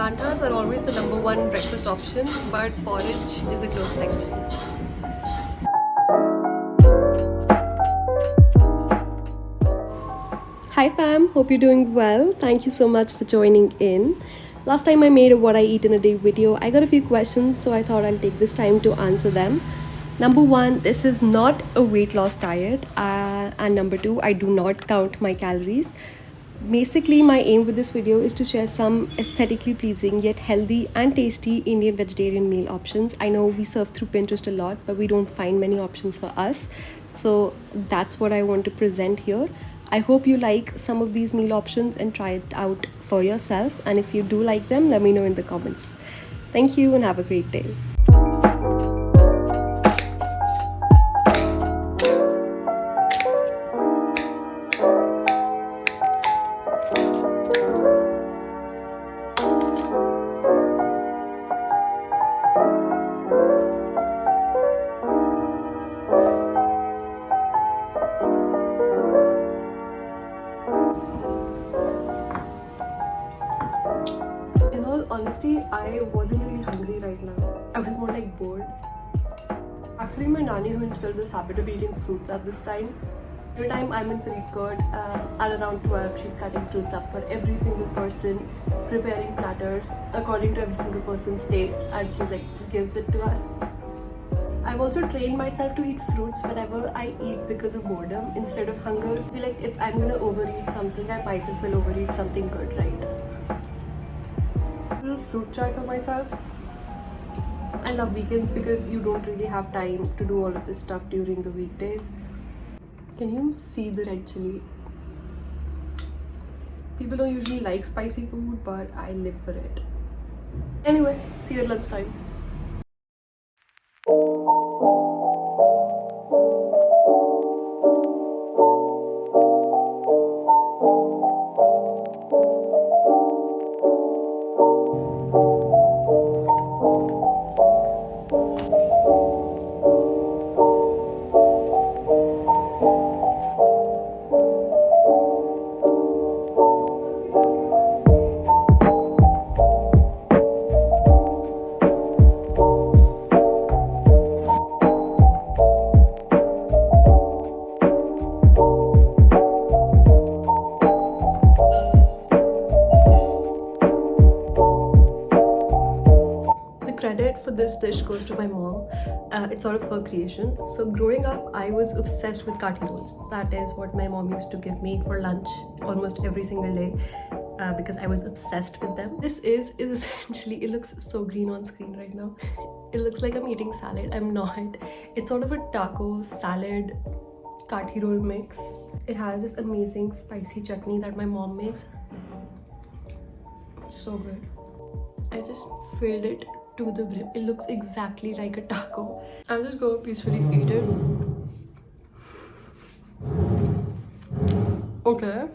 Paranthas are always the number one breakfast option, but porridge is a close second. Hi fam, hope you're doing well. Thank you so much for joining in. Last time I made a what I eat in a day video, I got a few questions, so I thought I'll take this time to answer them. Number one, this is not a weight loss diet. And number two, I do not count my calories. Basically, my aim with this video is to share some aesthetically pleasing yet healthy and tasty Indian vegetarian meal options. I know we surf through Pinterest a lot, but we don't find many options for us. So that's what I want to present here. I hope you like some of these meal options and try it out for yourself. And if you do like them, let me know in the comments. Thank you and have a great day. Honestly, I wasn't really hungry right now. I was more like bored. Actually, my nanny has instilled this habit of eating fruits at this time. Every time I'm in Faridkot, at around 12, she's cutting fruits up for every single person, preparing platters according to every single person's taste, and she gives it to us. I've also trained myself to eat fruits whenever I eat because of boredom instead of hunger. I feel like if I'm gonna overeat something, I might as well overeat something good, right? Fruit chart for myself. I love weekends because you don't really have time to do all of this stuff during the weekdays. Can you see the red chili? People don't usually like spicy food, but I live for it. Anyway, see you at lunchtime. Credit for this dish goes to my mom. It's sort of her creation. So growing up, I was obsessed with kati rolls. That is what my mom used to give me for lunch almost every single day because I was obsessed with them. This is essentially, it looks so green on screen right now. It looks like I'm eating salad. I'm not. It's sort of a taco salad kati roll mix. It has this amazing spicy chutney that my mom makes. So good. I just filled it to the brim. It looks exactly like a taco. I'll just go peacefully eat it. Okay.